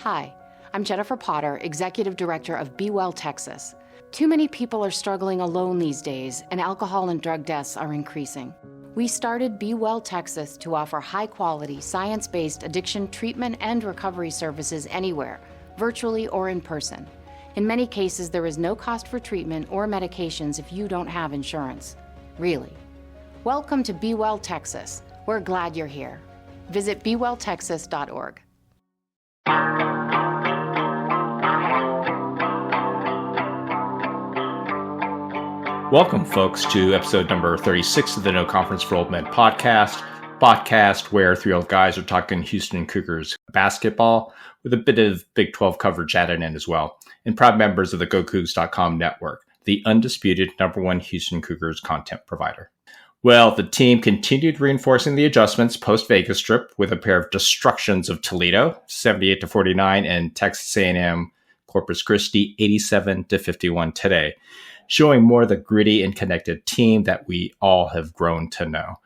Hi, I'm Jennifer Potter, Executive Director of Be Well Texas. Too many people are struggling alone these days, and alcohol and drug deaths are increasing. We started Be Well Texas to offer high-quality, science-based addiction treatment and recovery services anywhere, virtually or in person. In many cases, there is no cost for treatment or medications if you don't have insurance. Really. Welcome to Be Well Texas. We're glad you're here. Visit bewelltexas.org. Welcome, folks, to episode number 36 of the No Conference for Old Men podcast where three old guys are talking Houston Cougars basketball with a bit of Big 12 coverage added in as well, and proud members of the GoCoogs.com network, the undisputed number one Houston Cougars content provider. Well, the team continued reinforcing the adjustments post-Vegas trip with a pair of destructions of Toledo, 78-49, and Texas A&M Corpus Christi, 87-51 today, showing more the gritty and connected team that we all have grown to know.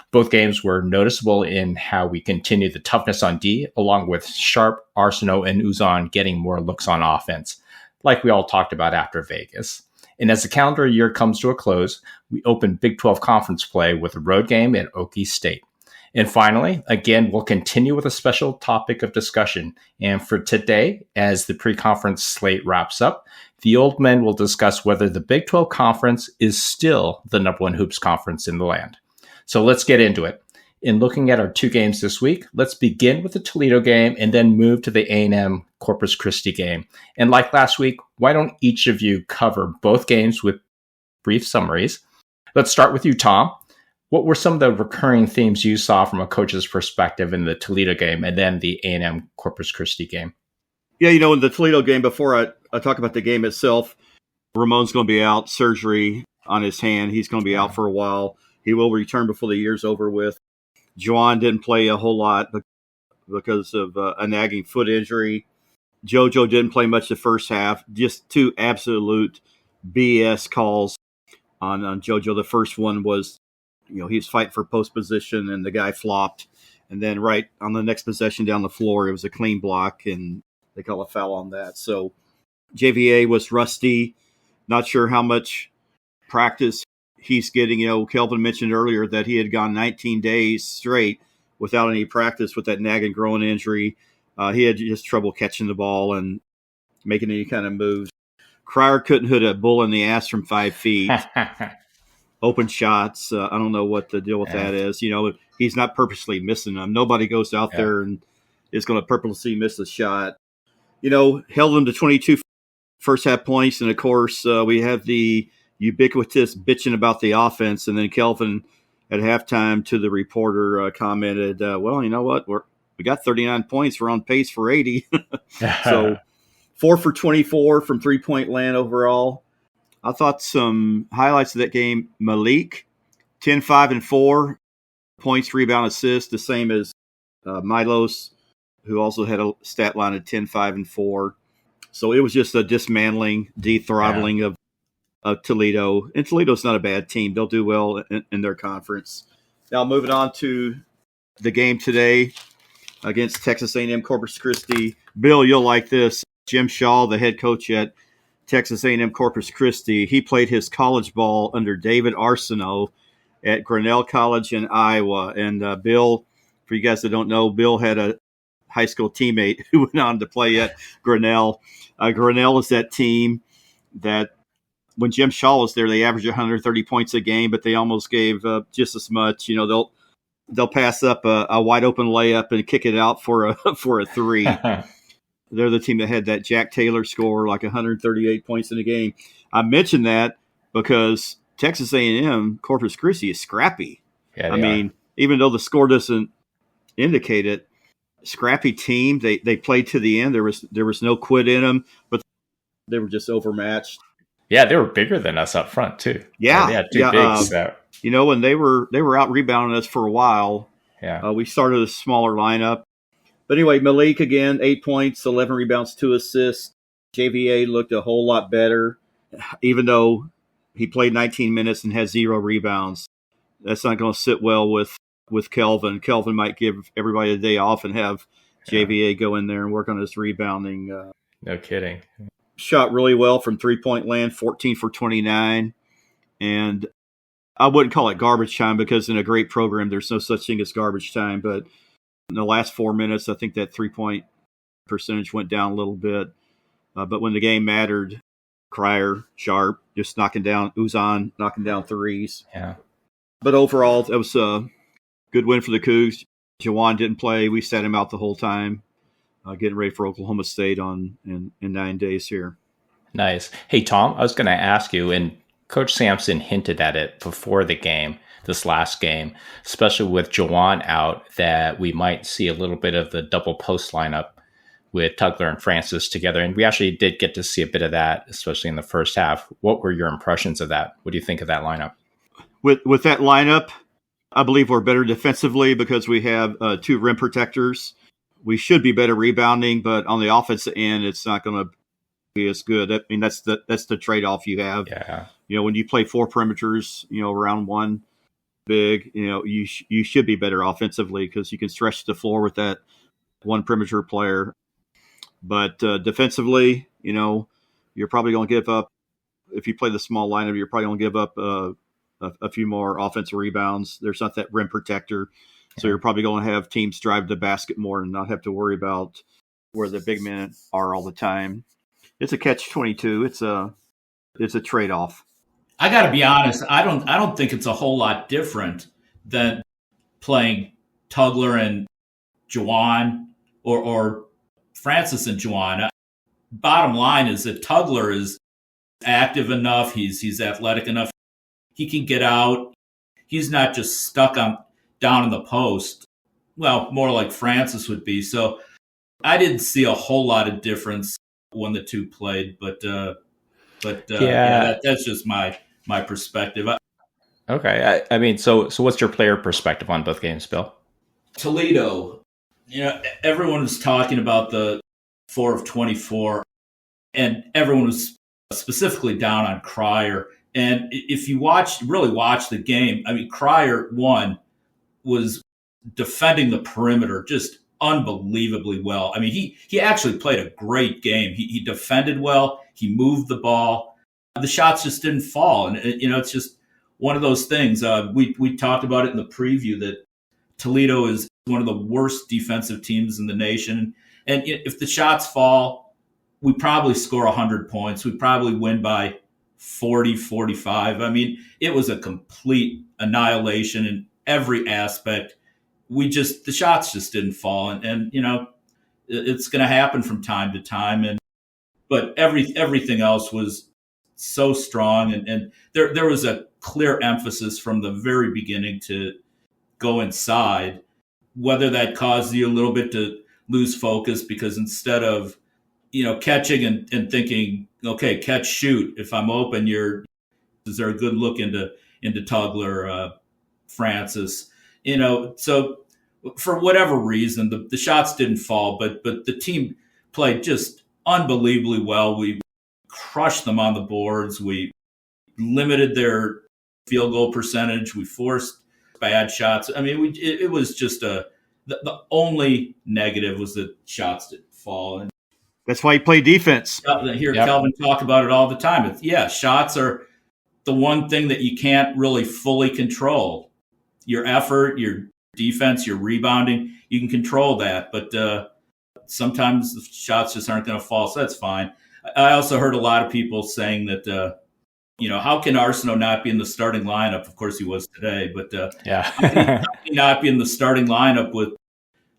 Both games were noticeable in how we continued the toughness on D, along with Sharp, Arsenault, and Uzan getting more looks on offense, like we all talked about after Vegas. And as the calendar year comes to a close, we open Big 12 conference play with a road game at Okie State. And finally, again, we'll continue with a special topic of discussion. And for today, as the pre-conference slate wraps up, the old men will discuss whether the Big 12 conference is still the number one hoops conference in the land. So let's get into it. In looking at our two games this week, let's begin with the Toledo game and then move to the A&M Corpus Christi game. And like last week, why don't each of you cover both games with brief summaries? Let's start with you, Tom. What were some of the recurring themes you saw from a coach's perspective in the Toledo game and then the A&M Corpus Christi game? Yeah, in the Toledo game, before I talk about the game itself, Ramon's going to be out, surgery on his hand. He's going to be out for a while. He will return before the year's over with. Juwan didn't play a whole lot because of a nagging foot injury. JoJo didn't play much the first half. Just two absolute BS calls on JoJo. The first one was, he was fighting for post position and the guy flopped. And then right on the next possession down the floor, it was a clean block and they call a foul on that. So JVA was rusty. Not sure how much practice he's getting. Kelvin mentioned earlier that he had gone 19 days straight without any practice with that nagging groin injury. He had just trouble catching the ball and making any kind of moves. Cryer couldn't hit a bull in the ass from 5 feet. Open shots. I don't know what the deal with that is. He's not purposely missing them. Nobody goes out there and is going to purposely miss a shot. Held them to 22 first half points. And, of course, we have the ubiquitous bitching about the offense. And then Kelvin at halftime to the reporter commented, well, you know what? We got 39 points. We're on pace for 80. So 4 for 24 from three-point land overall. I thought some highlights of that game. Malik, 10, 5, and 4 points, rebound, assist, the same as Milos, who also had a stat line of 10, 5, and 4. So it was just a dismantling, de-throttling of Toledo. And Toledo's not a bad team. They'll do well in their conference. Now moving on to the game today against Texas A&M Corpus Christi. Bill, you'll like this. Jim Shaw, the head coach at Texas A&M Corpus Christi, he played his college ball under David Arsenault at Grinnell College in Iowa. And Bill, for you guys that don't know, Bill had a high school teammate who went on to play at Grinnell. Grinnell is that team that when Jim Shaw was there, they averaged 130 points a game, but they almost gave just as much. They'll pass up a wide open layup and kick it out for a three. They're the team that had that Jack Taylor score, like 138 points in a game. I mentioned that because Texas A&M Corpus Christi is scrappy. Yeah, I mean, even though the score doesn't indicate it, scrappy team. They played to the end. There was no quit in them, but they were just overmatched. Yeah, they were bigger than us up front too. Yeah, they had two bigs. And they were out rebounding us for a while. Yeah, we started a smaller lineup. But anyway, Malik again, 8 points, 11 rebounds, 2 assists. JVA looked a whole lot better, even though he played 19 minutes and had 0 rebounds. That's not going to sit well with Kelvin. Kelvin might give everybody a day off and have JVA go in there and work on his rebounding. No kidding. Shot really well from 3-point land, 14 for 29. And I wouldn't call it garbage time because in a great program, there's no such thing as garbage time. But in the last 4 minutes, I think that 3-point percentage went down a little bit. But when the game mattered, Cryer, sharp, just knocking down Uzan, knocking down threes. Yeah. But overall, it was a good win for the Cougs. Jawan didn't play. We sat him out the whole time, getting ready for Oklahoma State in 9 days here. Nice. Hey, Tom, I was going to ask you, and Coach Sampson hinted at it before the game, this last game, especially with Jawan out, that we might see a little bit of the double post lineup with Tugler and Francis together. And we actually did get to see a bit of that, especially in the first half. What were your impressions of that? What do you think of that lineup? With that lineup, I believe we're better defensively because we have 2 rim protectors. We should be better rebounding, but on the offensive end, it's not going to be as good. I mean, that's the trade-off you have. Yeah. When you play 4 perimeters, around 1 big, you should be better offensively because you can stretch the floor with that 1 perimeter player. But defensively, you're probably going to give up, if you play the small lineup, you're probably going to give up a few more offensive rebounds. There's not that rim protector. So you're probably going to have teams drive the basket more and not have to worry about where the big men are all the time. It's a catch-22. It's a trade-off. I got to be honest. I don't think it's a whole lot different than playing Tugler and Jawan or Francis and Jawan. Bottom line is that Tugler is active enough. He's athletic enough. He can get out. He's not just stuck down in the post. Well, more like Francis would be. So I didn't see a whole lot of difference when the two played, but that's just my perspective. Okay. I mean, so what's your player perspective on both games, Bill? Toledo, everyone was talking about the 4 of 24, and everyone was specifically down on Cryer. And if you really watch the game, I mean, Cryer, one, was defending the perimeter just unbelievably well. I mean, he actually played a great game. He defended well. He moved the ball. The shots just didn't fall. And, it's just one of those things. We talked about it in the preview that Toledo is one of the worst defensive teams in the nation. And if the shots fall, we probably score 100 points. We probably win by 40, 45. I mean, it was a complete annihilation in every aspect. The shots just didn't fall. And it's going to happen from time to time. But everything else was so strong. And there was a clear emphasis from the very beginning to go inside, whether that caused you a little bit to lose focus because instead of, catching and thinking, okay, catch, shoot. If I'm open, is there a good look into Tugler, Francis? So for whatever reason, the shots didn't fall, but the team played just unbelievably well. We crushed them on the boards. We limited their field goal percentage. We forced bad shots. I mean, it was just the only negative was that shots didn't fall. And that's why you play defense. Hear Kelvin talk about it all the time. Shots are the one thing that you can't really fully control. Your effort, your defense, your rebounding, you can control that. But sometimes the shots just aren't going to fall, so that's fine. I also heard a lot of people saying that, how can Arsenault not be in the starting lineup? Of course he was today, but how can he not be in the starting lineup with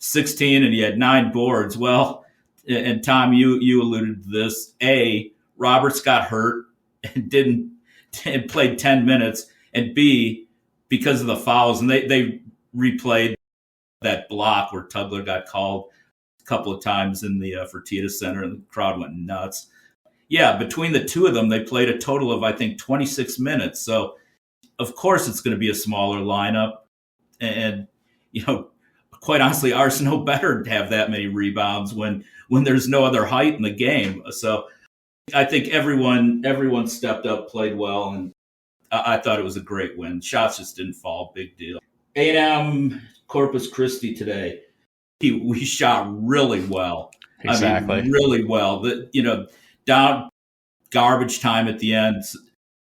16 and he had 9 boards? Well, and Tom, you alluded to this. A, Roberts got hurt and played 10 minutes, and B, because of the fouls, and they replayed that block where Tugler got called a couple of times in the Fertitta Center, and the crowd went nuts. Yeah, between the two of them, they played a total of, I think, 26 minutes. So, of course, it's going to be a smaller lineup. And, quite honestly, Arsenault better have that many rebounds when there's no other height in the game. So I think everyone stepped up, played well, and I thought it was a great win. Shots just didn't fall. Big deal. A&M Corpus Christi today. we shot really well. Exactly. I mean, really well. Down garbage time at the end,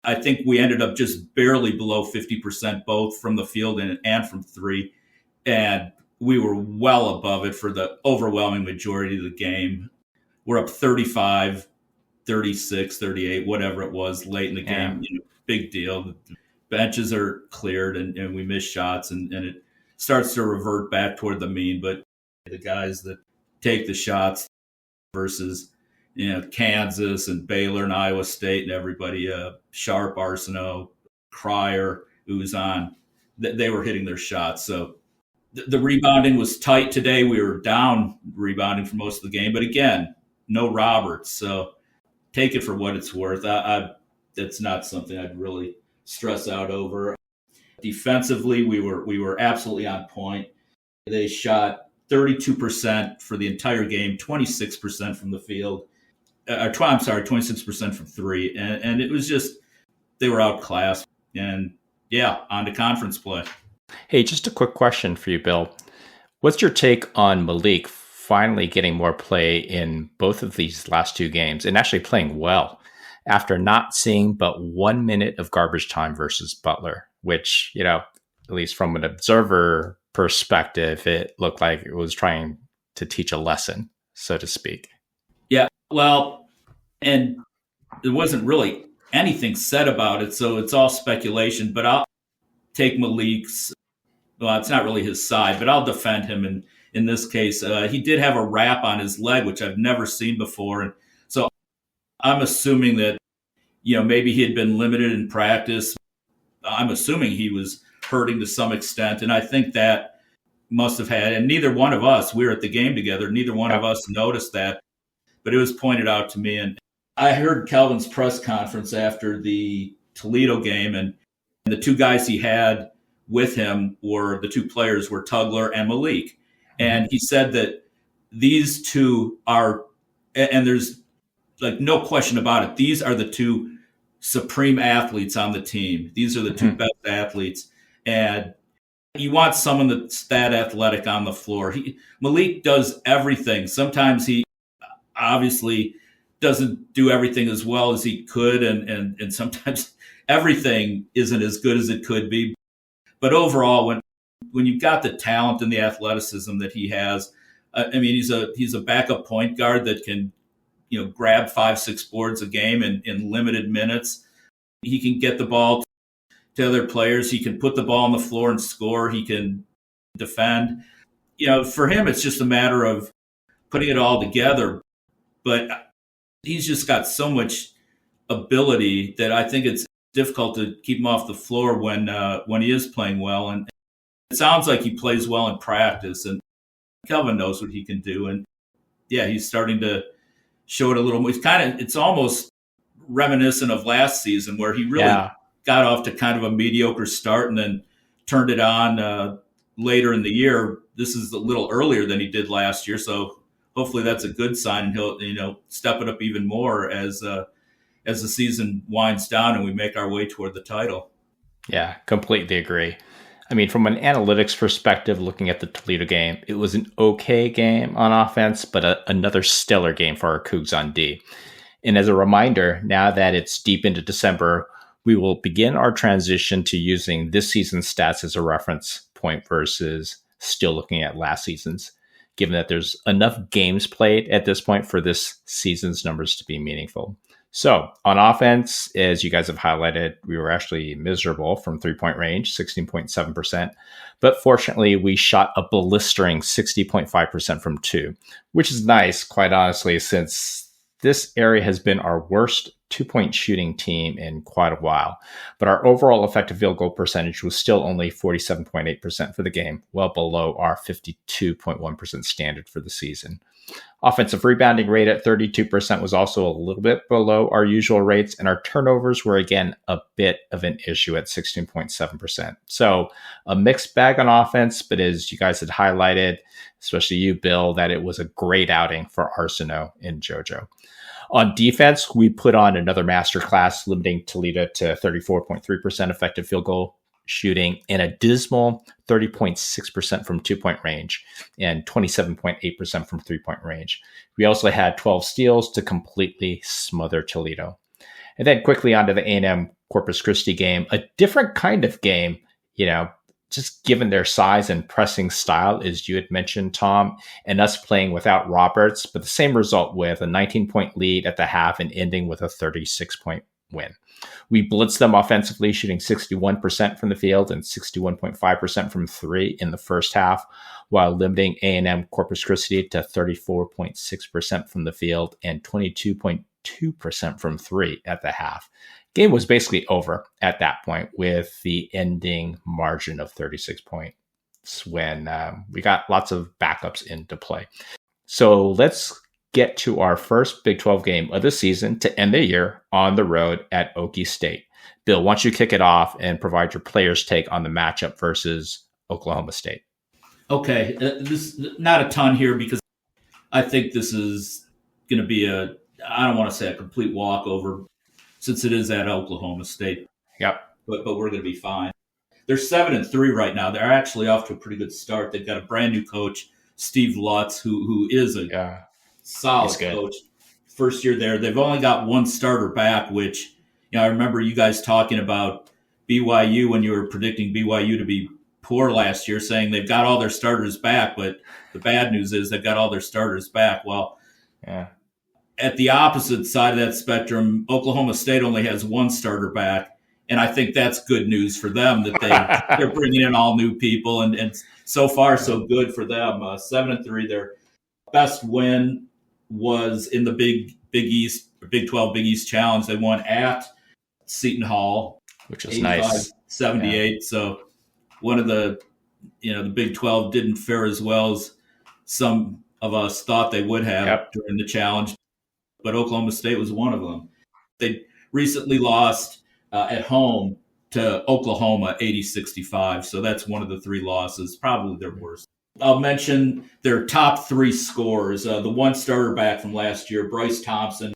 I think we ended up just barely below 50% both from the field and from three. And we were well above it for the overwhelming majority of the game. We're up 35, 36, 38, whatever it was late in the game. Big deal. The benches are cleared and we miss shots and it starts to revert back toward the mean. But the guys that take the shots versus Kansas and Baylor and Iowa State and everybody, Sharp, Arsenault, Cryer, Uzan, they were hitting their shots. So the rebounding was tight today. We were down rebounding for most of the game, but again, no Roberts. So take it for what it's worth. That's not something I'd really stress out over. Defensively, we were absolutely on point. They shot 32% for the entire game, 26% from the field. 26% from three. And it was just, they were outclassed. And on to conference play. Hey, just a quick question for you, Bill. What's your take on Malik finally getting more play in both of these last two games and actually playing well after not seeing but 1 minute of garbage time versus Butler, which, at least from an observer perspective, it looked like it was trying to teach a lesson, so to speak. Yeah, well, and there wasn't really anything said about it, so it's all speculation, but I'll take Malik's, it's not really his side, but I'll defend him in this case. He did have a wrap on his leg, which I've never seen before. And so I'm assuming that, maybe he had been limited in practice. I'm assuming he was hurting to some extent. And I think that must have had, and neither one of us, we were at the game together, neither one of us noticed that, but it was pointed out to me. And I heard Kelvin's press conference after the Toledo game, and the two guys he had with him the two players were Tugler and Malik. And he said that these two are, and there's like no question about it, these are the two supreme athletes on the team. These are the two best athletes. And you want someone that's that athletic on the floor. Malik does everything. Sometimes he obviously doesn't do everything as well as he could. And sometimes everything isn't as good as it could be. But overall, when you've got the talent and the athleticism that he has, he's a backup point guard that can, grab 5-6 boards a game in limited minutes. He can get the ball to other players. He can put the ball on the floor and score. He can defend. For him, it's just a matter of putting it all together. But he's just got so much ability that I think it's difficult to keep him off the floor when he is playing well. And it sounds like he plays well in practice, and Kelvin knows what he can do. And he's starting to show it a little more. It's almost reminiscent of last season where he really got off to kind of a mediocre start and then turned it on later in the year. This is a little earlier than he did last year. So hopefully that's a good sign, and he'll step it up even more as the season winds down and we make our way toward the title. Yeah, completely agree. From an analytics perspective, looking at the Toledo game, it was an okay game on offense, but another stellar game for our Cougs on D. And as a reminder, now that it's deep into December, we will begin our transition to using this season's stats as a reference point versus still looking at last season's, given that there's enough games played at this point for this season's numbers to be meaningful. So on offense, as you guys have highlighted, we were actually miserable from 3-point range, 16.7%. But fortunately, we shot a blistering 60.5% from two, which is nice, quite honestly, since this area has been our worst 2-point shooting team in quite a while. But our overall effective field goal percentage was still only 47.8% for the game, well below our 52.1% standard for the season. Offensive rebounding rate at 32% was also a little bit below our usual rates, and our turnovers were again a bit of an issue at 16.7%. So a mixed bag on offense, but as you guys had highlighted, especially you, Bill, that it was a great outing for Arsenault and JoJo. On defense, we put on another masterclass, limiting Toledo to 34.3% effective field goal shooting and a dismal 30.6% from 2-point range and 27.8% from 3-point range. We also had 12 steals to completely smother Toledo. And then quickly onto the A&M Corpus Christi game, a different kind of game, just given their size and pressing style, as you had mentioned, Tom, and us playing without Roberts, but the same result with a 19-point lead at the half and ending with a 36-point win. We blitzed them offensively, shooting 61% from the field and 61.5% from three in the first half, while limiting A&M Corpus Christi to 34.6% from the field and 22.2% from three at the half. Game was basically over at that point with the ending margin of 36 points when we got lots of backups into play. So let's get to our first Big 12 game of the season to end the year on the road at Okie State. Bill, why don't you kick it off and provide your players' take on the matchup versus Oklahoma State? Okay, this not a ton here because I think this is going to be I don't want to say a complete walkover since it is at Oklahoma State. Yep. But we're going to be fine. They're 7-3 right now. They're actually off to a pretty good start. They've got a brand new coach, Steve Lutz, who is a solid coach. First year there. They've only got one starter back, which, I remember you guys talking about BYU when you were predicting BYU to be poor last year, saying they've got all their starters back, but the bad news is they've got all their starters back. Well, at the opposite side of that spectrum, Oklahoma State only has one starter back, and I think that's good news for them that they're bringing in all new people, and so far so good for them. 7-3, their best win was in the Big East, Big 12 Big East Challenge. They won at Seton Hall, which was nice, 78. Yeah. So one of the Big 12 didn't fare as well as some of us thought they would have during the challenge. But Oklahoma State was one of them. They recently lost at home to Oklahoma 80-65. So that's one of the three losses, probably their worst. I'll mention their top three scorers. The one starter back from last year, Bryce Thompson.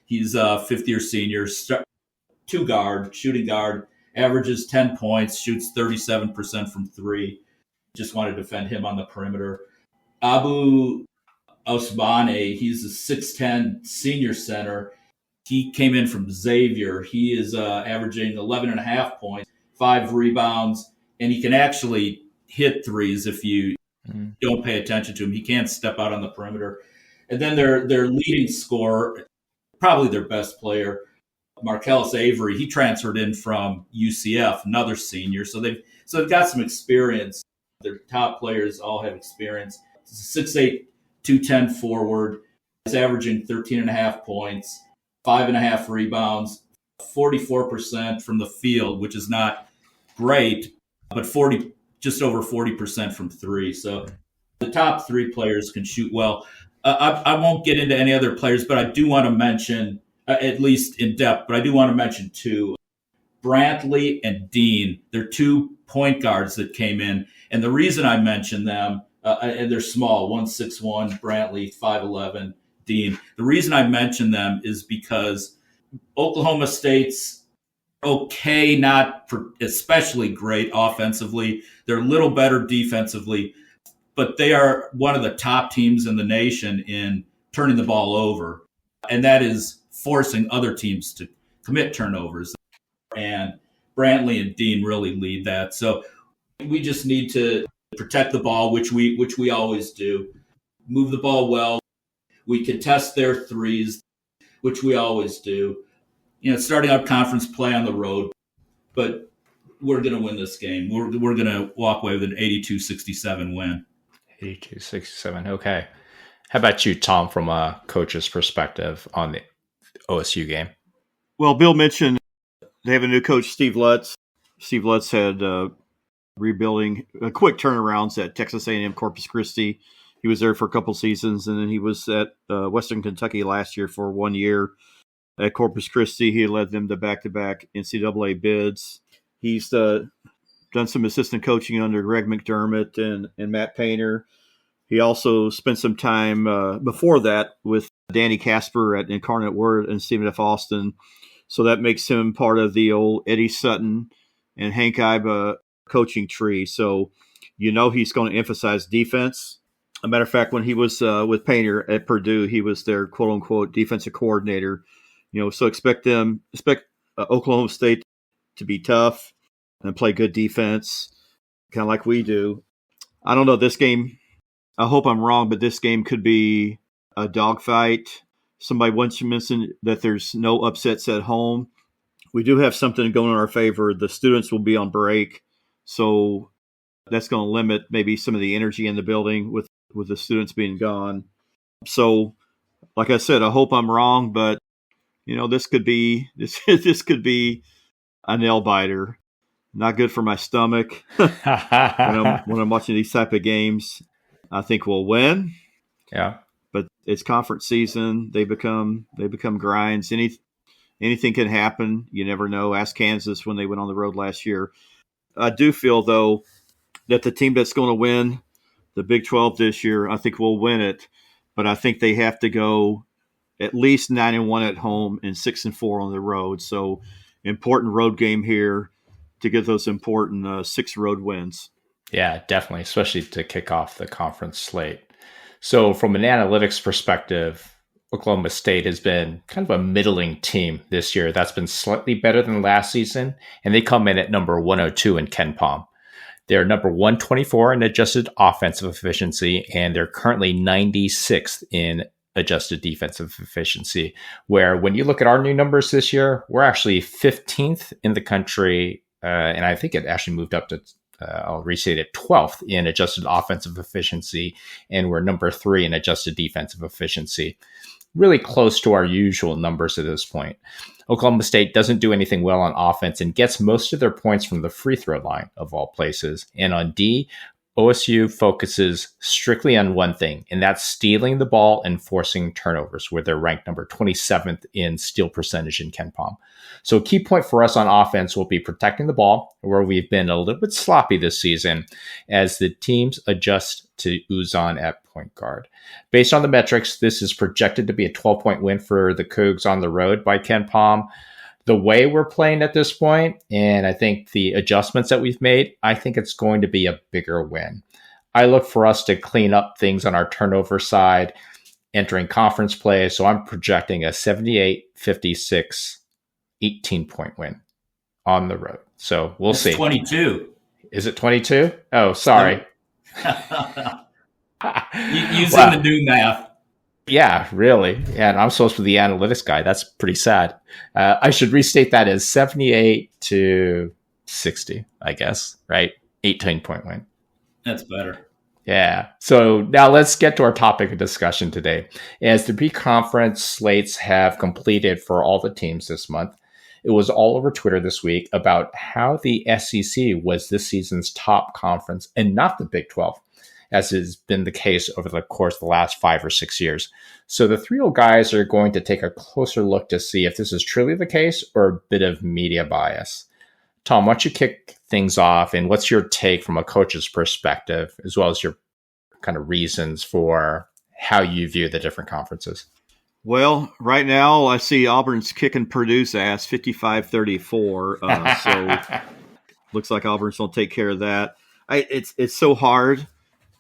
He's a fifth-year senior, shooting guard, averages 10 points, shoots 37% from three. Just want to defend him on the perimeter. Abu Osmane, he's a 6'10 senior center. He came in from Xavier. He is averaging 11.5 points, 5 rebounds, and he can actually hit threes if you don't pay attention to him. He can't step out on the perimeter. And then their leading scorer, probably their best player, Marcellus Avery, he transferred in from UCF, another senior. So they've got some experience. Their top players all have experience. It's a 6'8", 210 forward. He's averaging 13.5 points, 5.5 rebounds, 44% from the field, which is not great, but just over 40% from three. So the top three players can shoot well. I won't get into any other players, but I do want to mention, at least in depth, but I do want to mention two. Brantley and Dean, they're 2 point guards that came in. And the reason I mention them, and they're small, 161, Brantley, 5'11", Dean. The reason I mention them is because Oklahoma State's okay, not especially great offensively. They're a little better defensively, but they are one of the top teams in the nation in turning the ball over. And that is forcing other teams to commit turnovers. And Brantley and Dean really lead that. So we just need to protect the ball, which we always do. Move the ball well. We contest their threes, which we always do. Starting out conference play on the road, but we're going to win this game. We're going to walk away with an 82-67 win. 82-67. Okay. How about you, Tom, from a coach's perspective on the OSU game? Well, Bill mentioned they have a new coach, Steve Lutz. Steve Lutz had rebuilding quick turnarounds at Texas A&M Corpus Christi. He was there for a couple seasons, and then he was at Western Kentucky last year for 1 year. At Corpus Christi, he led them to back-to-back NCAA bids. He's done some assistant coaching under Greg McDermott and Matt Painter. He also spent some time before that with Danny Casper at Incarnate Word and Stephen F. Austin. So that makes him part of the old Eddie Sutton and Hank Iba coaching tree. So, he's going to emphasize defense. A matter of fact, when he was with Painter at Purdue, he was their quote unquote defensive coordinator. So expect Oklahoma State to be tough and play good defense, kind of like we do. I don't know this game. I hope I'm wrong, but this game could be a dogfight. Somebody once mentioned that there's no upsets at home. We do have something going in our favor. The students will be on break, so that's going to limit maybe some of the energy in the building with the students being gone. So, like I said, I hope I'm wrong, but this could be this could be a nail biter. Not good for my stomach when I'm watching these type of games. I think we'll win. Yeah, but it's conference season. They become grinds. Anything can happen. You never know. Ask Kansas when they went on the road last year. I do feel though that the team that's going to win the Big 12 this year, I think will win it. But I think they have to go at least 9-1 at home and 6-4 on the road. So important road game here to get those important 6 road wins. Yeah, definitely, especially to kick off the conference slate. So from an analytics perspective, Oklahoma State has been kind of a middling team this year. That's been slightly better than last season, and they come in at number 102 in KenPom. They're number 124 in adjusted offensive efficiency, and they're currently 96th in adjusted defensive efficiency, where when you look at our new numbers this year, we're actually 15th in the country, and I think it actually moved up to I'll restate it, 12th in adjusted offensive efficiency, and we're number 3 in adjusted defensive efficiency. Really close to our usual numbers at this point. Oklahoma State doesn't do anything well on offense and gets most of their points from the free throw line, of all places. And on D, OSU focuses strictly on one thing, and that's stealing the ball and forcing turnovers, where they're ranked number 27th in steal percentage in KenPom. So a key point for us on offense will be protecting the ball, where we've been a little bit sloppy this season as the teams adjust to Uzan at point guard. Based on the metrics, this is projected to be a 12-point win for the Cougs on the road by KenPom. The way we're playing at this point, and I think the adjustments that we've made, I think it's going to be a bigger win. I look for us to clean up things on our turnover side entering conference play, so I'm projecting a 78-56 18-point win on the road. So we'll see. 22. Is it 22? Oh, sorry. Using the new math. Yeah, really. And I'm supposed to be the analytics guy. That's pretty sad. I should restate that as 78-60, I guess, right? 18-point win. That's better. Yeah. So now let's get to our topic of discussion today. As the pre-conference slates have completed for all the teams this month, it was all over Twitter this week about how the SEC was this season's top conference and not the Big 12, as has been the case over the course of the last 5 or 6 years. So the 3 old guys are going to take a closer look to see if this is truly the case or a bit of media bias. Tom, why don't you kick things off, and what's your take from a coach's perspective, as well as your kind of reasons for how you view the different conferences? Well, right now I see Auburn's kicking Purdue's ass 55-34. So looks like Auburn's going to take care of that. It's so hard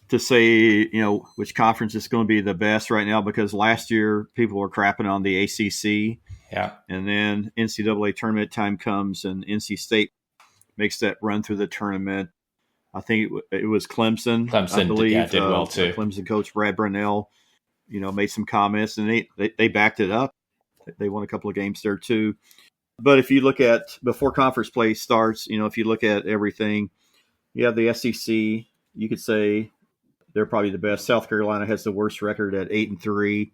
to say, which conference is going to be the best right now, because last year people were crapping on the ACC. Yeah. And then NCAA tournament time comes and NC State makes that run through the tournament. I think it was Clemson. I believe, did well too. Clemson coach Brad Brownell, made some comments, and they backed it up. They won a couple of games there too. But if you look at before conference play starts, if you look at everything, you have the SEC. You could say they're probably the best. South Carolina has the worst record at 8-3.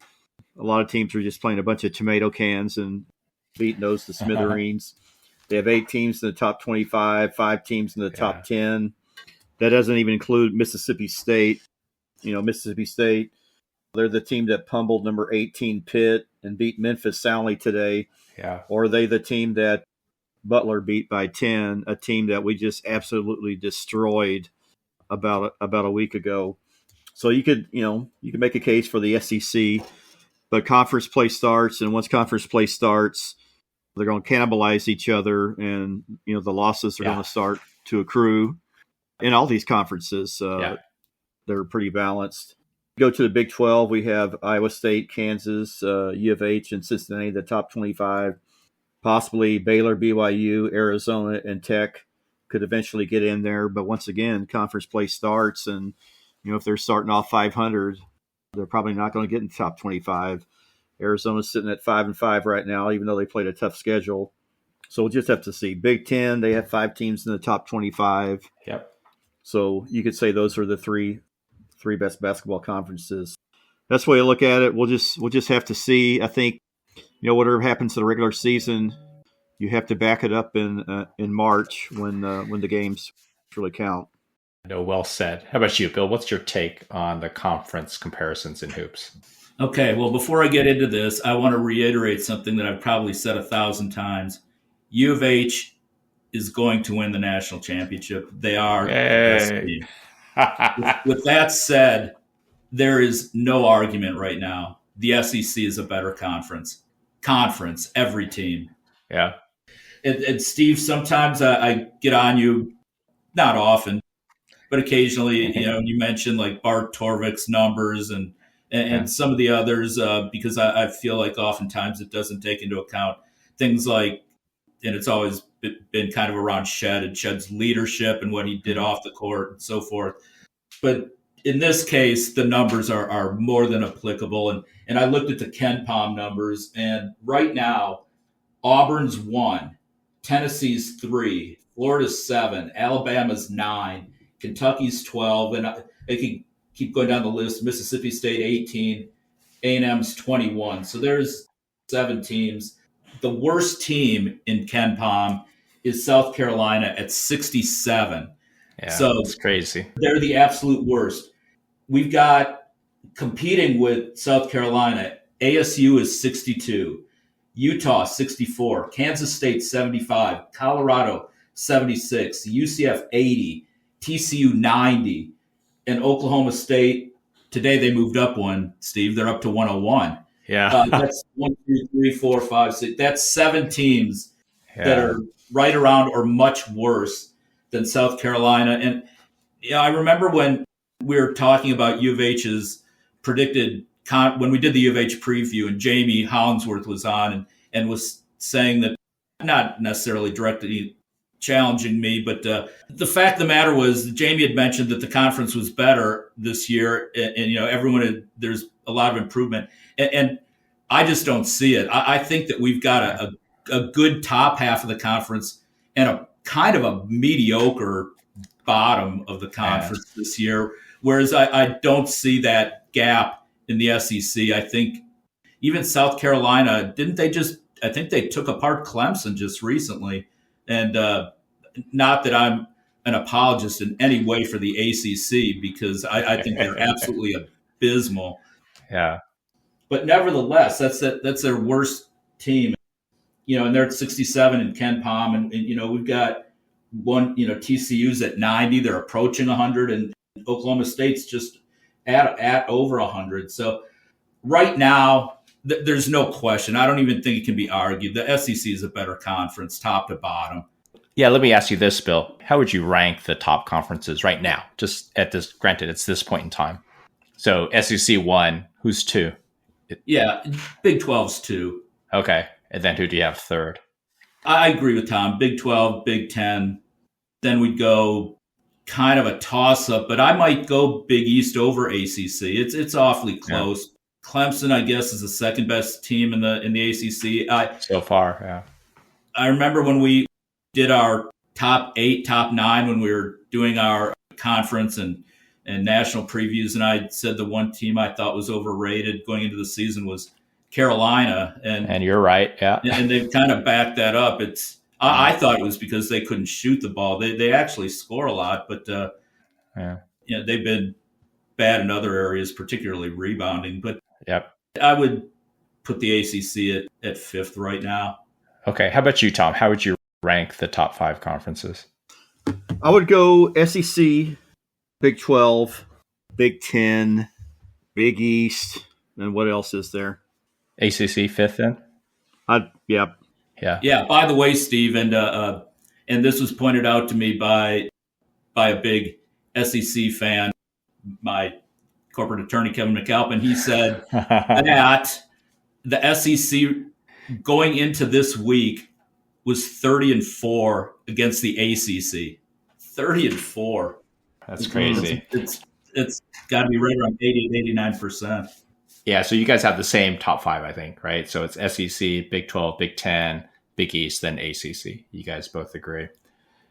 A lot of teams are just playing a bunch of tomato cans and beating those to smithereens. They have 8 teams in the top 25, 5 teams in the top 10. That doesn't even include Mississippi State. Mississippi State, they're the team that pummeled number 18 Pitt and beat Memphis soundly today. Yeah. Or are they the team that Butler beat by 10, a team that we just absolutely destroyed about a week ago? So you could make a case for the SEC, but conference play starts, and once conference play starts, They're going to cannibalize each other, and the losses are Yeah. going to start to accrue in all these conferences. Yeah. They're pretty balanced. Go to the Big 12. We have Iowa State, Kansas, U of H, and Cincinnati, the top 25. Possibly Baylor, BYU, Arizona, and Tech could eventually get in there. But once again, conference play starts, and if they're starting off 500, they're probably not going to get in the top 25. Arizona's sitting at 5-5 right now, even though they played a tough schedule. So we'll just have to see. Big 10, they have 5 teams in the top 25. Yep. So you could say those are the three best basketball conferences. That's the way I look at it. We'll just have to see. I think whatever happens to the regular season, you have to back it up in March when the games really count. No, well said. How about you, Bill? What's your take on the conference comparisons in hoops? Okay, well, before I get into this, I want to reiterate something that I've probably said 1,000 times. U of H is going to win the national championship. They are the best team. With that said, there is no argument right now. The SEC is a better conference. Every team. Yeah. And Steve, sometimes I get on you, not often, but occasionally, you mentioned like Bart Torvik's numbers and some of the others, because I feel like oftentimes it doesn't take into account things like, and it's always been kind of around Shed and Shed's leadership and what he did off the court and so forth. But in this case, the numbers are more than applicable. And I looked at the Ken Pom numbers, and right now, Auburn's 1, Tennessee's 3, Florida's 7, Alabama's 9, Kentucky's 12, and I can keep going down the list. Mississippi State 18, A&M's 21. So there's 7 teams. The worst team in Ken Pom is South Carolina at 67. Yeah, so it's crazy. They're the absolute worst. We've got competing with South Carolina, ASU is 62, Utah 64, Kansas State 75, Colorado 76, UCF 80, TCU 90, and Oklahoma State, today they moved up one, Steve. They're up to 101. Yeah. That's 1, 2, 3, 4, 5, 6. That's 7 teams that are right around or much worse than South Carolina. And I remember when we were talking about U of H's predicted when we did the U of H preview, and Jamie Hollingsworth was on and was saying that, not necessarily directly challenging me, but the fact of the matter was Jamie had mentioned that the conference was better this year, and there's a lot of improvement, and I just don't see it. I think that we've got a good top half of the conference and a kind of a mediocre bottom of the conference this year, whereas I don't see that gap in the SEC. I think even South Carolina, I think they took apart Clemson just recently. And not that I'm an apologist in any way for the ACC, because I think they're absolutely abysmal. Yeah. But nevertheless, that's their worst team. And they're at 67 in Ken Pom. And we've got one, TCU's at 90. They're approaching 100. And Oklahoma State's just at over 100. So right now, there's no question. I don't even think it can be argued. The SEC is a better conference, top to bottom. Yeah, let me ask you this, Bill. How would you rank the top conferences right now? Just at this, granted, it's this point in time. So SEC 1, who's 2? Yeah, Big 12's 2. Okay. And then who do you have third? I agree with Tom. Big 12, Big 10. Then we'd go kind of a toss-up, but I might go Big East over ACC. It's awfully close. Yeah. Clemson, I guess, is the second best team in the ACC. So far, yeah. I remember when we did our top 8, top 9, when we were doing our conference and national previews, and I said the one team I thought was overrated going into the season was Carolina. And you're right, yeah. And they've kind of backed that up. I thought it was because they couldn't shoot the ball. They actually score a lot, but they've been bad in other areas, particularly rebounding. But yep. I would put the ACC at 5th right now. Okay. How about you, Tom? How would you rank the top 5 conferences? I would go SEC, Big 12, Big 10, Big East, and what else is there? ACC 5th then? Yeah. Yeah. Yeah. By the way, Steve, and this was pointed out to me by a big SEC fan, my corporate attorney Kevin McAlpin. He said that the SEC going into this week was 30-4 against the ACC. 30-4. That's crazy. It's got to be right around 80-89%. Yeah, so you guys have the same top 5, I think, right? So it's SEC, Big 12, Big 10, Big East, then ACC. You guys both agree?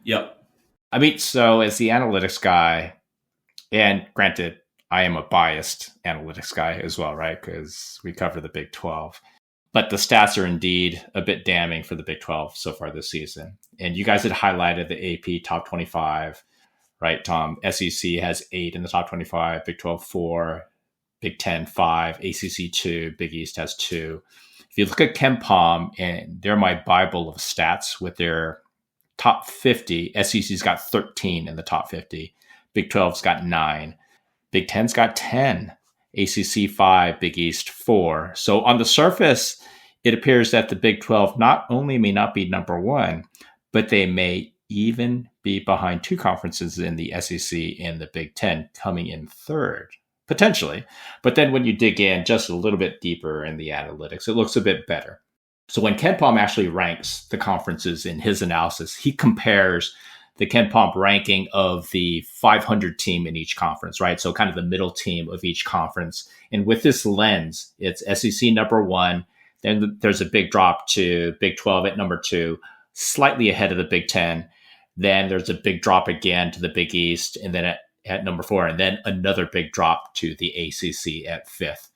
Yep. I mean, so as the analytics guy, and granted, I am a biased analytics guy as well, right? Because we cover the Big 12. But the stats are indeed a bit damning for the Big 12 so far this season. And you guys had highlighted the AP top 25, right, Tom? SEC has 8 in the top 25, Big 12 4, Big 10 5, ACC 2, Big East has 2. If you look at KenPom, and they're my Bible of stats with their top 50, SEC's got 13 in the top 50, Big 12's got 9, Big 10's got 10, ACC 5, Big East 4. So on the surface, it appears that the Big 12 not only may not be number 1, but they may even be behind 2 conferences in the SEC and the Big 10 coming in third, potentially. But then when you dig in just a little bit deeper in the analytics, it looks a bit better. So when KenPom actually ranks the conferences in his analysis, he compares the KenPom ranking of the 500 team in each conference, right? So kind of the middle team of each conference. And with this lens, it's SEC number 1. Then there's a big drop to Big 12 at number 2, slightly ahead of the Big 10. Then there's a big drop again to the Big East, and then at number 4, and then another big drop to the ACC at 5th.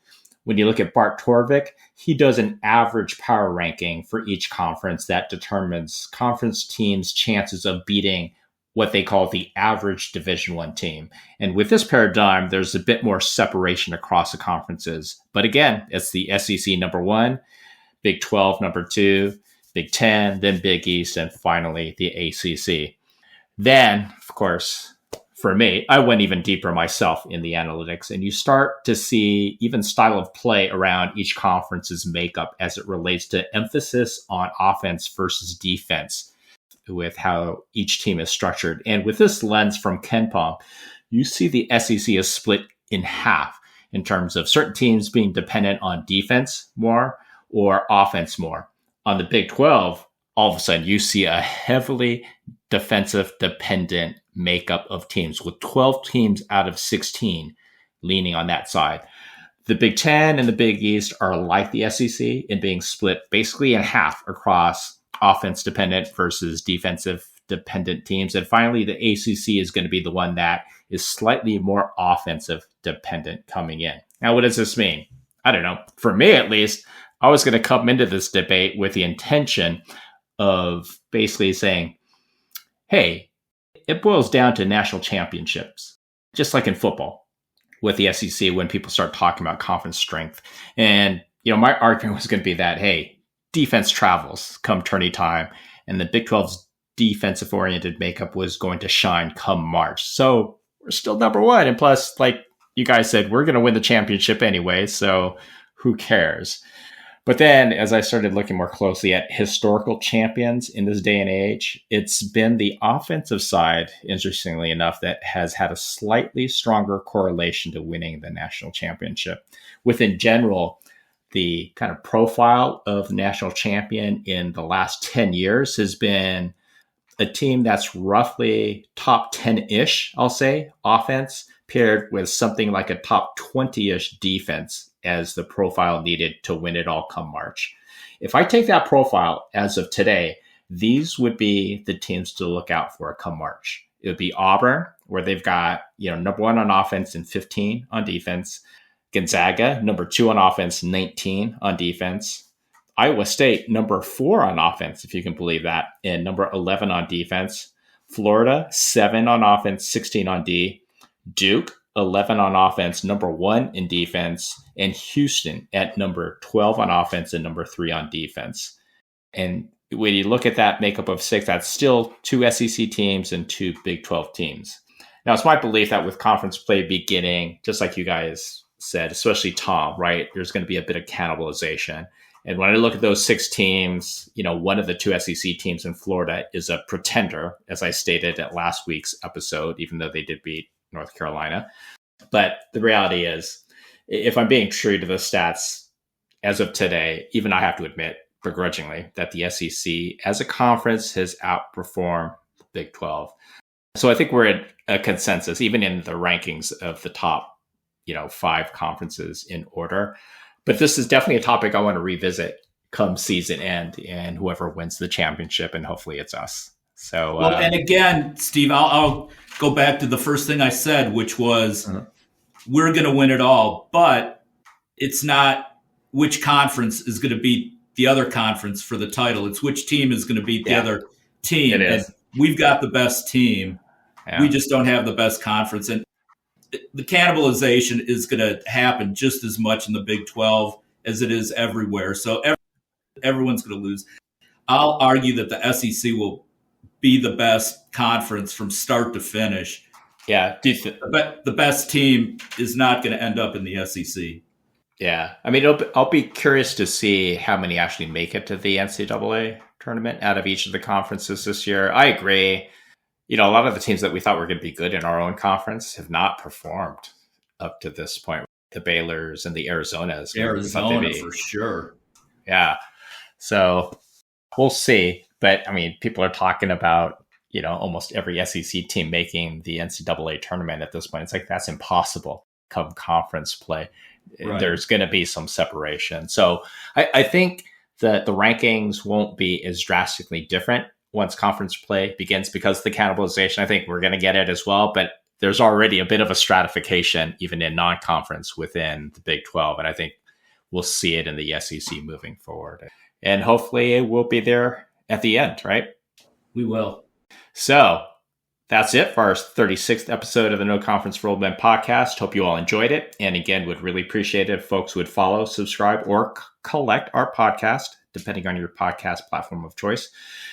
When you look at Bart Torvik, he does an average power ranking for each conference that determines conference teams' chances of beating what they call the average Division I team. And with this paradigm, there's a bit more separation across the conferences. But again, it's the SEC number 1, Big 12 number 2, Big 10, then Big East, and finally the ACC. Then, of course, for me, I went even deeper myself in the analytics, and you start to see even style of play around each conference's makeup as it relates to emphasis on offense versus defense with how each team is structured. And with this lens from KenPom, you see the SEC is split in half in terms of certain teams being dependent on defense more or offense more. On the Big 12, all of a sudden you see a heavily defensive dependent makeup of teams with 12 teams out of 16 leaning on that side. The Big 10 and the Big East are like the SEC in being split basically in half across offense dependent versus defensive dependent teams. And finally, the ACC is going to be the one that is slightly more offensive dependent coming in. Now, what does this mean? I don't know. For me, at least, I was going to come into this debate with the intention of basically saying, hey, it boils down to national championships, just like in football with the SEC when people start talking about conference strength. And, my argument was going to be that, hey, defense travels come tourney time, and the Big 12's defensive-oriented makeup was going to shine come March. So we're still number 1. And plus, like you guys said, we're going to win the championship anyway, so who cares? But then as I started looking more closely at historical champions in this day and age, it's been the offensive side, interestingly enough, that has had a slightly stronger correlation to winning the national championship. With in general, the kind of profile of national champion in the last 10 years has been a team that's roughly top 10-ish, I'll say, offense, paired with something like a top 20-ish defense as the profile needed to win it all come March. If I take that profile as of today, these would be the teams to look out for come March. It would be Auburn, where they've got, number 1 on offense and 15 on defense. Gonzaga, number 2 on offense, 19 on defense. Iowa State, number 4 on offense, if you can believe that, and number 11 on defense. Florida, 7 on offense, 16 on D. Duke, 11 on offense, number 1 in defense, and Houston at number 12 on offense and number 3 on defense. And when you look at that makeup of 6, that's still 2 SEC teams and 2 Big 12 teams. Now, it's my belief that with conference play beginning, just like you guys said, especially Tom, right, there's going to be a bit of cannibalization. And when I look at those 6 teams, one of the 2 SEC teams in Florida is a pretender, as I stated at last week's episode, even though they did beat North Carolina. But the reality is, if I'm being true to the stats as of today, even I have to admit, begrudgingly, that the SEC as a conference has outperformed the Big 12. So I think we're at a consensus, even in the rankings of the top, 5 conferences in order. But this is definitely a topic I want to revisit come season end, and whoever wins the championship, and hopefully it's us. So, and again, Steve, I'll go back to the first thing I said, which was we're going to win it all, but it's not which conference is going to beat the other conference for the title. It's which team is going to beat the other team. It is. And we've got the best team. Yeah. We just don't have the best conference. And the cannibalization is going to happen just as much in the Big 12 as it is everywhere. So everyone's going to lose. I'll argue that the SEC will be the best conference from start to finish. Yeah. But the best team is not going to end up in the SEC. Yeah. I mean, I'll be curious to see how many actually make it to the NCAA tournament out of each of the conferences this year. I agree. A lot of the teams that we thought were going to be good in our own conference have not performed up to this point. The Baylors and the Arizonas. Arizona, for sure. Yeah. So we'll see. But, I mean, people are talking about, almost every SEC team making the NCAA tournament at this point. It's like, that's impossible come conference play. Right. There's going to be some separation. So I think that the rankings won't be as drastically different once conference play begins because of the cannibalization. I think we're going to get it as well, but there's already a bit of a stratification even in non-conference within the Big 12. And I think we'll see it in the SEC moving forward. And hopefully it will be there at the end, right? We will. So that's it for our 36th episode of the No Conference for Old Men podcast. Hope you all enjoyed it. And again, would really appreciate it if folks would follow, subscribe, or collect our podcast, depending on your podcast platform of choice.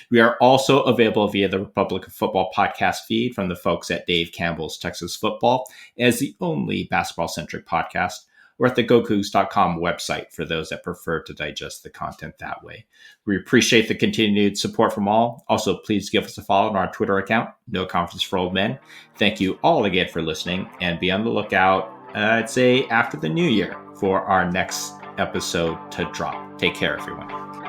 We are also available via the Republic of Football podcast feed from the folks at Dave Campbell's Texas Football as the only basketball-centric podcast, or at the GoCoogs.com website for those that prefer to digest the content that way. We appreciate the continued support from all. Also, please give us a follow on our Twitter account, No Conference for Old Men. Thank you all again for listening, and be on the lookout, I'd say after the new year, for our next episode to drop. Take care, everyone.